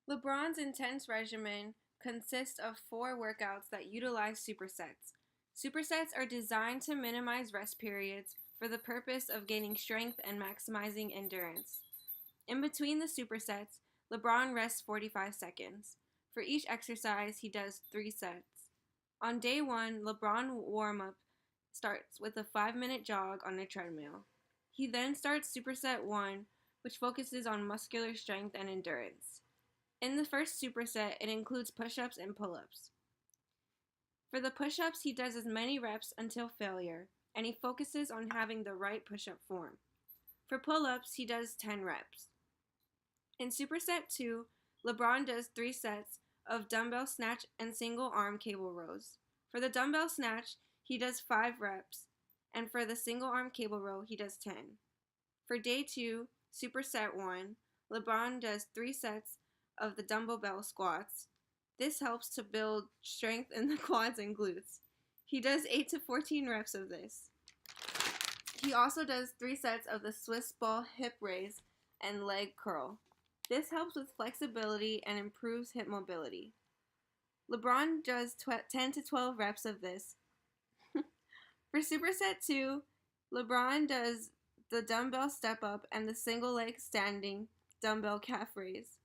LeBron's intense regimen consists of 4 workouts that utilize supersets. Supersets are designed to minimize rest periods for the purpose of gaining strength and maximizing endurance. In between the supersets, LeBron rests 45 seconds. For each exercise, he does 3 sets. On day 1, LeBron warm-up starts with a 5-minute jog on a treadmill. He then starts Superset 1, which focuses on muscular strength and endurance. In the first superset, it includes push-ups and pull-ups. For the push-ups, he does as many reps until failure, and he focuses on having the right push-up form. For pull-ups, he does 10 reps. In Superset 2, LeBron does 3 sets of dumbbell snatch and single arm cable rows. For the dumbbell snatch, he does 5 reps, and for the single arm cable row, he does 10. For day 2, Superset 1, LeBron does 3 sets of the dumbbell squats. This helps to build strength in the quads and glutes. He does 8 to 14 reps of this. He also does 3 sets of the Swiss ball hip raise and leg curl. This helps with flexibility and improves hip mobility. LeBron does 10 to 12 reps of this. For Superset 2, LeBron does the dumbbell step up and the single leg standing dumbbell calf raise.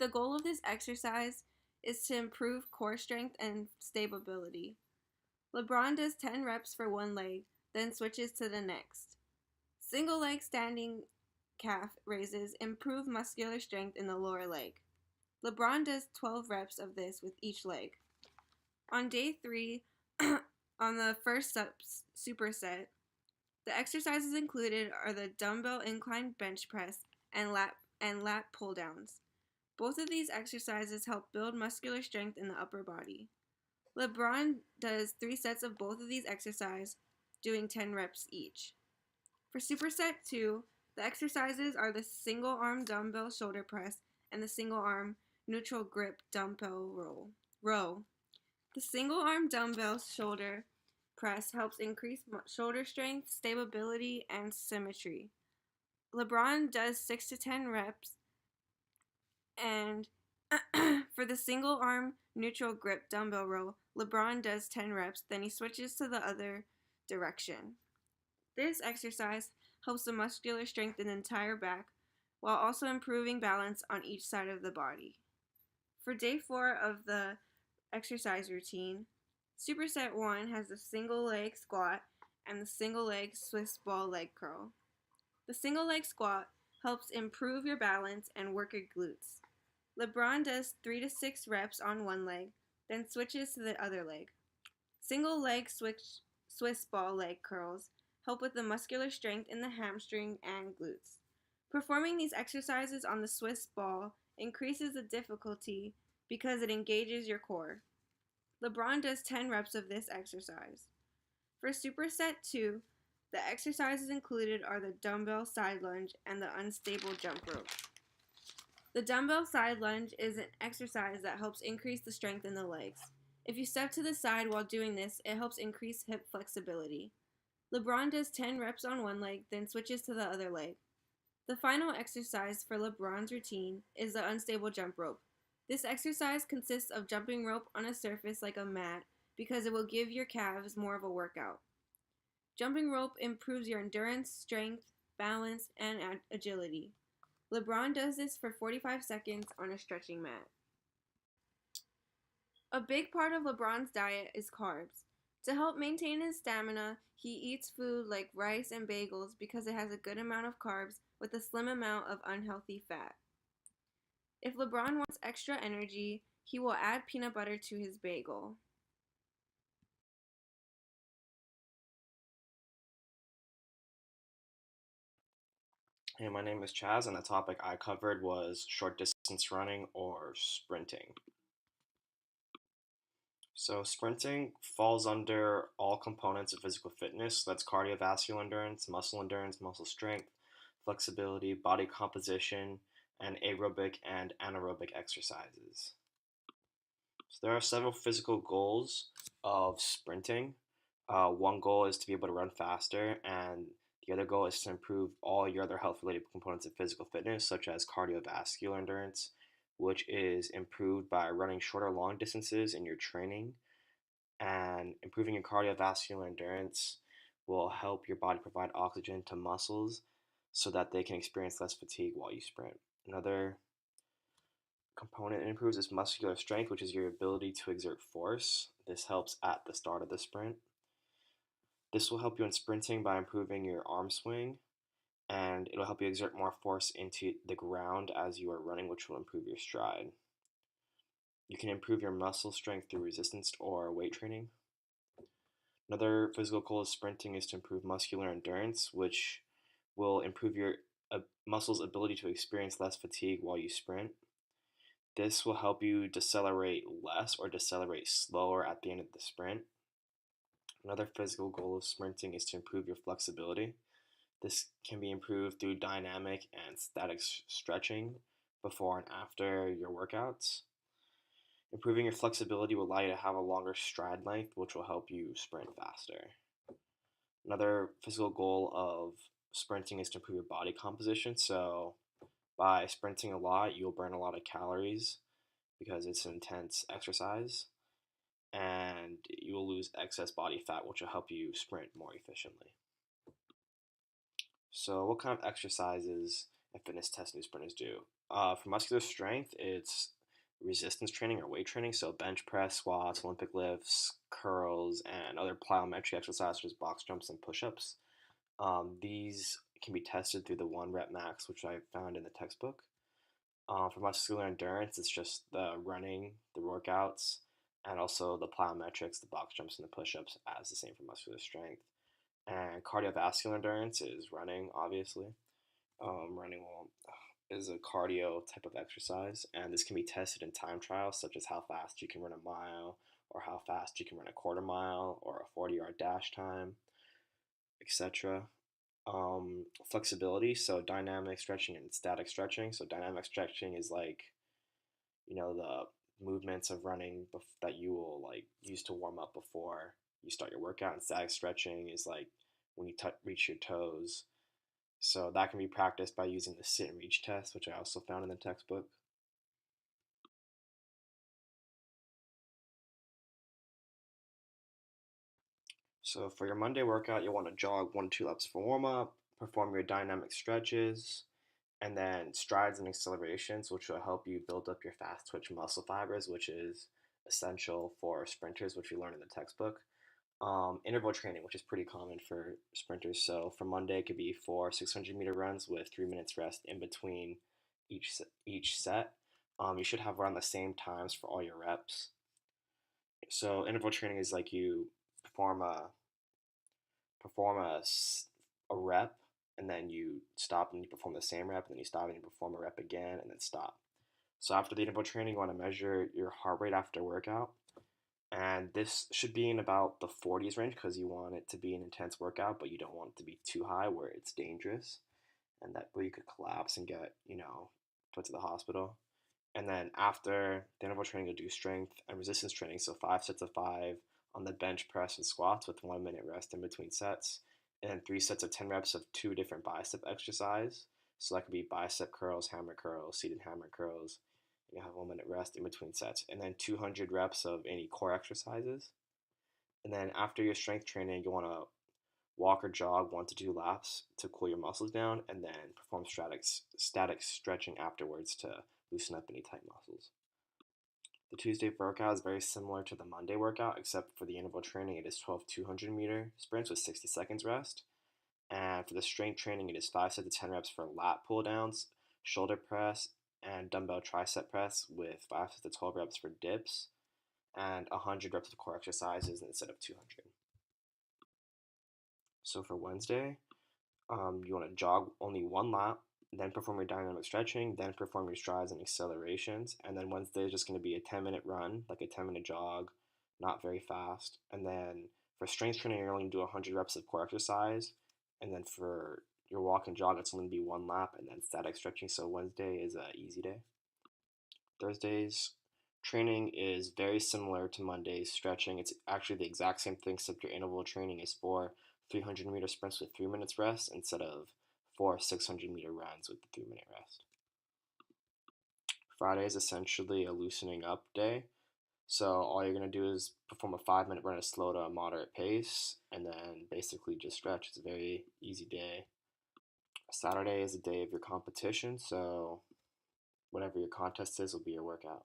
The goal of this exercise is to improve core strength and stability. LeBron does 10 reps for one leg, then switches to the next. Single leg standing calf raises improve muscular strength in the lower leg. LeBron does 12 reps of this with each leg. On day 3, on the first superset, the exercises included are the dumbbell incline bench press and lat pull downs. Both of these exercises help build muscular strength in the upper body. LeBron does 3 sets of both of these exercises, doing 10 reps each. For Superset 2, the exercises are the single arm dumbbell shoulder press and the single arm neutral grip dumbbell row. The single arm dumbbell shoulder press helps increase shoulder strength, stability, and symmetry. LeBron does 6 to 10 reps, and for the single arm neutral grip dumbbell row, LeBron does 10 reps, then he switches to the other direction. This exercise helps the muscular strength in the entire back while also improving balance on each side of the body. For day 4 of the exercise routine, Superset 1 has the single leg squat and the single leg Swiss ball leg curl. The single leg squat helps improve your balance and work your glutes. LeBron does 3 to 6 reps on one leg, then switches to the other leg. Single leg Swiss ball leg curls help with the muscular strength in the hamstring and glutes. Performing these exercises on the Swiss ball increases the difficulty because it engages your core. LeBron does 10 reps of this exercise. For Superset 2, the exercises included are the dumbbell side lunge and the unstable jump rope. The dumbbell side lunge is an exercise that helps increase the strength in the legs. If you step to the side while doing this, it helps increase hip flexibility. LeBron does 10 reps on one leg, then switches to the other leg. The final exercise for LeBron's routine is the unstable jump rope. This exercise consists of jumping rope on a surface like a mat because it will give your calves more of a workout. Jumping rope improves your endurance, strength, balance, and agility. LeBron does this for 45 seconds on a stretching mat. A big part of LeBron's diet is carbs. To help maintain his stamina, he eats food like rice and bagels because it has a good amount of carbs with a slim amount of unhealthy fat. If LeBron wants extra energy, he will add peanut butter to his bagel. Hey, my name is Chaz, and the topic I covered was short distance running or sprinting. So, sprinting falls under all components of physical fitness. That's cardiovascular endurance, muscle strength, flexibility, body composition, and aerobic and anaerobic exercises. So, there are several physical goals of sprinting. One goal is to be able to run faster, and the other goal is to improve all your other health related components of physical fitness, such as cardiovascular endurance, which is improved by running shorter long distances in your training, and improving your cardiovascular endurance will help your body provide oxygen to muscles so that they can experience less fatigue while you sprint. Another component it improves is muscular strength, which is your ability to exert force. This helps at the start of the sprint. This will help you in sprinting by improving your arm swing, and it'll help you exert more force into the ground as you are running, which will improve your stride. You can improve your muscle strength through resistance or weight training. Another physical goal of sprinting is to improve muscular endurance, which will improve your muscle's ability to experience less fatigue while you sprint. This will help you decelerate less or decelerate slower at the end of the sprint. Another physical goal of sprinting is to improve your flexibility. This can be improved through dynamic and static stretching before and after your workouts. Improving your flexibility will allow you to have a longer stride length, which will help you sprint faster. Another physical goal of sprinting is to improve your body composition. So, by sprinting a lot, you'll burn a lot of calories because it's an intense exercise, and you will lose excess body fat, which will help you sprint more efficiently. So, what kind of exercises and fitness tests do sprinters do? For muscular strength, it's resistance training or weight training. So, bench press, squats, Olympic lifts, curls, and other plyometric exercises such as box jumps and push ups. These can be tested through the 1 rep max, which I found in the textbook. For muscular endurance, it's just the running, the workouts, and also the plyometrics, the box jumps, and the push ups, as the same for muscular strength. And cardiovascular endurance is running, obviously. Running is a cardio type of exercise, and this can be tested in time trials, such as how fast you can run a mile, or how fast you can run a quarter mile, or a 40-yard dash time, etc. Flexibility, so dynamic stretching and static stretching. So dynamic stretching is like, the movements of running that you will like use to warm up before you start your workout, and static stretching is like when you reach your toes. So that can be practiced by using the sit and reach test, which I also found in the textbook. So for your Monday workout, you'll want to jog 1 to 2 laps for warm up, perform your dynamic stretches, and then strides and accelerations, which will help you build up your fast twitch muscle fibers, which is essential for sprinters, which we learn in the textbook. Interval training, which is pretty common for sprinters. So for Monday, it could be 4 600-meter runs with 3 minutes rest in between each set. You should have around the same times for all your reps. So interval training is like you perform a perform a rep, and then you stop and you perform the same rep, and then you stop and you perform a rep again and then stop. So after the interval training, you want to measure your heart rate after workout, and this should be in about the 40s range because you want it to be an intense workout, but you don't want it to be too high where it's dangerous and that where you could collapse and get put to the hospital. And then after the interval training, you'll do strength and resistance training. So 5 sets of 5 on the bench press and squats with 1 minute rest in between sets. And then 3 sets of 10 reps of 2 different bicep exercise. So that could be bicep curls, hammer curls, seated hammer curls. And you have 1 minute rest in between sets. And then 200 reps of any core exercises. And then after your strength training, you want to walk or jog 1 to 2 laps to cool your muscles down, and then perform static stretching afterwards to loosen up any tight muscles. The Tuesday workout is very similar to the Monday workout, except for the interval training, it is 12 200-meter sprints with 60 seconds rest. And for the strength training, it is 5 sets of 10 reps for lat pull downs, shoulder press, and dumbbell tricep press with 5 sets of 12 reps for dips, and 100 reps of core exercises instead of 200. So for Wednesday, you want to jog only 1 lap, then perform your dynamic stretching, then perform your strides and accelerations. And then Wednesday is just going to be a 10-minute run, like a 10-minute jog, not very fast. And then for strength training, you're only going to do 100 reps of core exercise. And then for your walk and jog, it's only going to be 1 lap, and then static stretching. So Wednesday is an easy day. Thursday's training is very similar to Monday's stretching. It's actually the exact same thing, except your interval training is for 300-meter sprints with 3 minutes rest instead of 4 600-meter runs with the 3-minute rest. Friday is essentially a loosening up day. So all you're going to do is perform a 5-minute run at a slow to moderate pace and then basically just stretch. It's a very easy day. Saturday is the day of your competition, so whatever your contest is will be your workout.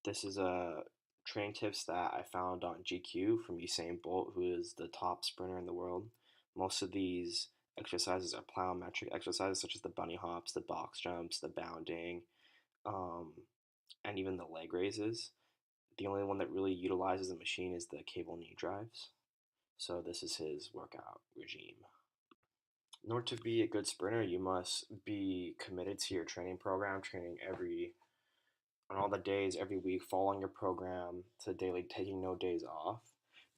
This is a training tips that I found on GQ from Usain Bolt, who is the top sprinter in the world. Most of these exercises are plyometric exercises, such as the bunny hops, the box jumps, the bounding, um, and even the leg raises. The only one that really utilizes the machine is the cable knee drives. So this is his workout regime. In order to be a good sprinter, you must be committed to your training program, training on all the days every week, following your program to daily, taking no days off.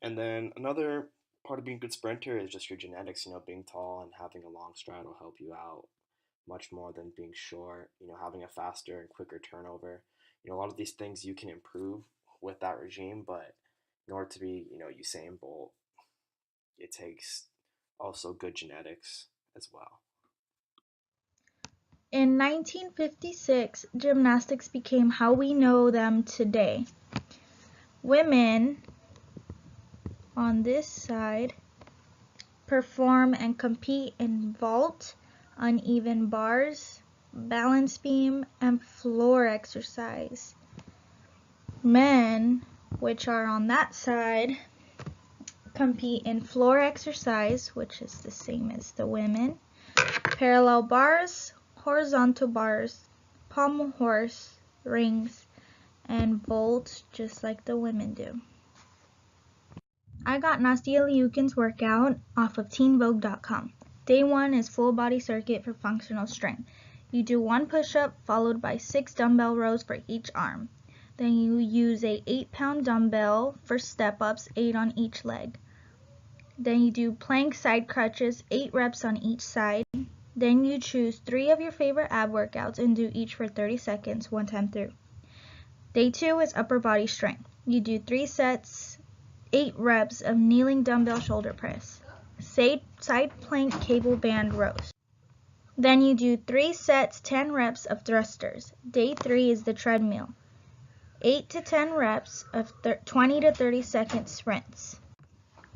And then another part of being a good sprinter is just your genetics. Being tall and having a long stride will help you out much more than being short. Having a faster and quicker turnover. A lot of these things you can improve with that regime, but in order to be, Usain Bolt, it takes also good genetics as well. In 1956, gymnastics became how we know them today. Women, on this side, perform and compete in vault, uneven bars, balance beam, and floor exercise. Men, which are on that side, compete in floor exercise, which is the same as the women, parallel bars, horizontal bars, pommel horse, rings, and vault, just like the women do. I got Nastia Liukin's workout off of teenvogue.com. Day 1 is full body circuit for functional strength. You do 1 push-up followed by 6 dumbbell rows for each arm. Then you use a 8-pound dumbbell for step-ups, 8 on each leg. Then you do plank side crunches, 8 reps on each side. Then you choose 3 of your favorite ab workouts and do each for 30 seconds, 1 time through. Day 2 is upper body strength. You do 3 sets, 8 reps of kneeling dumbbell shoulder press, side plank cable band rows. Then you do 3 sets, 10 reps of thrusters. Day 3 is the treadmill. 8 to 10 reps of 20 to 30 second sprints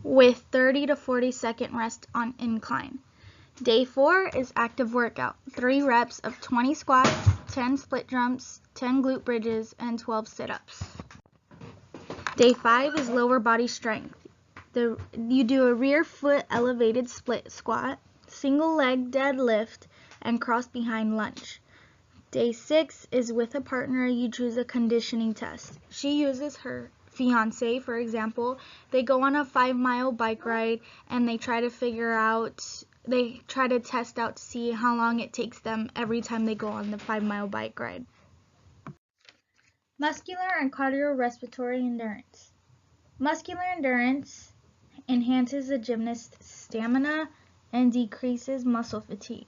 with 30 to 40 second rest on incline. Day 4 is active workout. 3 reps of 20 squats, 10 split jumps, 10 glute bridges, and 12 sit-ups. Day 5 is lower body strength. You do a rear foot elevated split squat, single leg deadlift, and cross behind lunge. Day 6 is with a partner. You choose a conditioning test. She uses her fiance, for example. They go on a 5-mile bike ride and they try to test out to see how long it takes them every time they go on the 5-mile bike ride. Muscular and cardiorespiratory endurance. Muscular endurance enhances a gymnast's stamina and decreases muscle fatigue.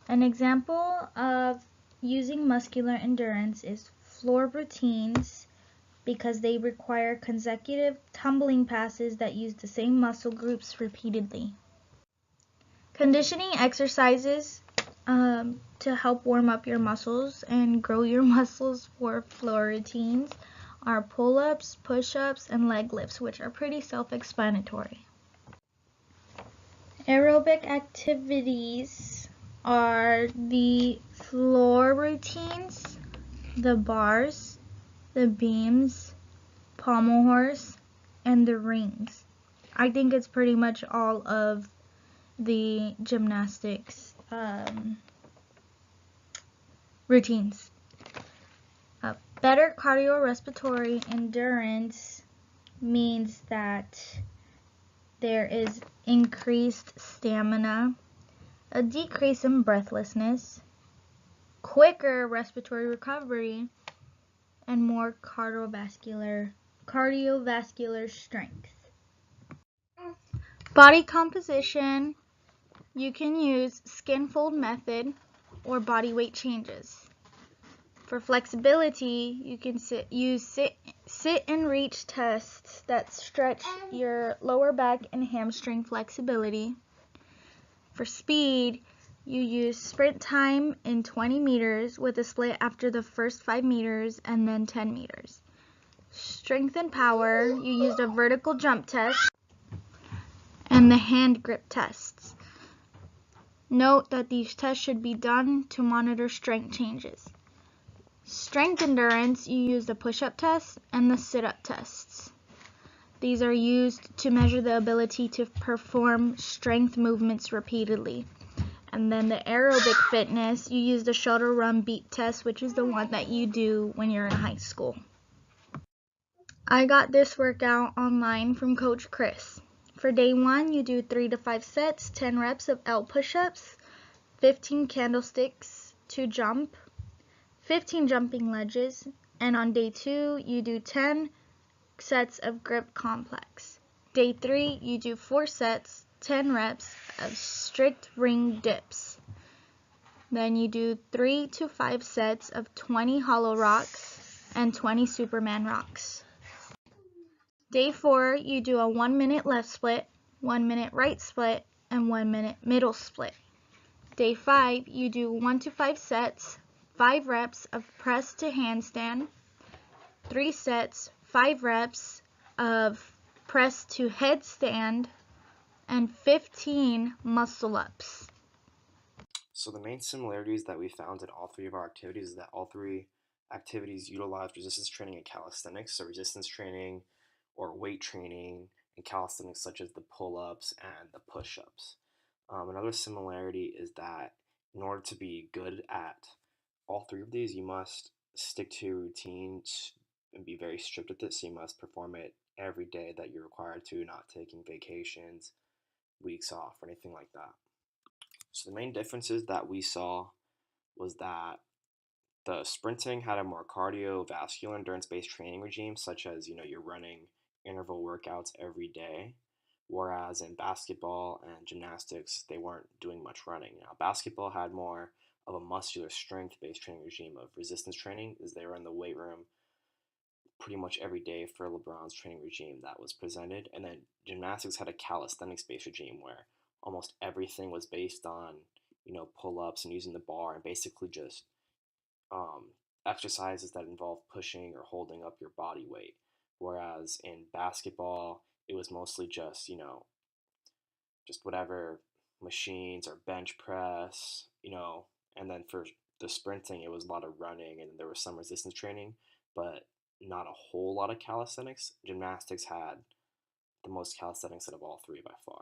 An example of using muscular endurance is floor routines because they require consecutive tumbling passes that use the same muscle groups repeatedly. Conditioning exercises to help warm up your muscles and grow your muscles for floor routines are pull-ups, push-ups, and leg lifts, which are pretty self-explanatory. Aerobic activities are the floor routines, the bars, the beams, pommel horse, and the rings. I think it's pretty much all of the gymnastics routines. Better cardiorespiratory endurance means that there is increased stamina, a decrease in breathlessness, quicker respiratory recovery, and more cardiovascular strength. Body composition, you can use skin fold method or body weight changes. For flexibility, you can use sit and reach tests that stretch your lower back and hamstring flexibility. For speed, you use sprint time in 20 meters with a split after the first 5 meters and then 10 meters. Strength and power, you used a vertical jump test and the hand grip tests. Note that these tests should be done to monitor strength changes. Strength endurance, you used the push-up test and the sit-up tests. These are used to measure the ability to perform strength movements repeatedly. And then the aerobic fitness, you use the shuttle run beat test, which is the one that you do when you're in high school. I got this workout online from Coach Chris. For day 1, you do 3 to 5 sets, 10 reps of L push-ups, 15 candlesticks to jump, 15 jumping lunges, and on day 2, you do 10 sets of grip complex. Day 3, you do 4 sets, 10 reps of strict ring dips. Then you do 3 to 5 sets of 20 hollow rocks and 20 Superman rocks. Day 4, you do a 1-minute left split, 1-minute right split, and 1-minute middle split. Day 5, you do 1 to 5 sets, 5 reps of press to handstand, 3 sets, 5 reps of press to headstand, and 15 muscle ups. So the main similarities that we found in all 3 of our activities is that all 3 activities utilize resistance training and calisthenics. So resistance training or weight training and calisthenics such as the pull-ups and the push-ups. Another similarity is that in order to be good at all 3 of these, you must stick to routines and be very strict with it. So you must perform it every day that you're required to, not taking vacations, weeks off, or anything like that. So the main differences that we saw was that the sprinting had a more cardiovascular endurance-based training regime, such as, you're running interval workouts every day, whereas in basketball and gymnastics, they weren't doing much running. Now, basketball had more of a muscular strength-based training regime of resistance training, as they were in the weight room pretty much every day for LeBron's training regime that was presented. And then gymnastics had a calisthenics-based regime where almost everything was based on, pull-ups and using the bar and basically just um, exercises that involve pushing or holding up your body weight. Whereas in basketball, it was mostly just whatever machines or bench press, and then for the sprinting, it was a lot of running and there was some resistance training, but not a whole lot of calisthenics. Gymnastics had the most calisthenics out of all 3 by far.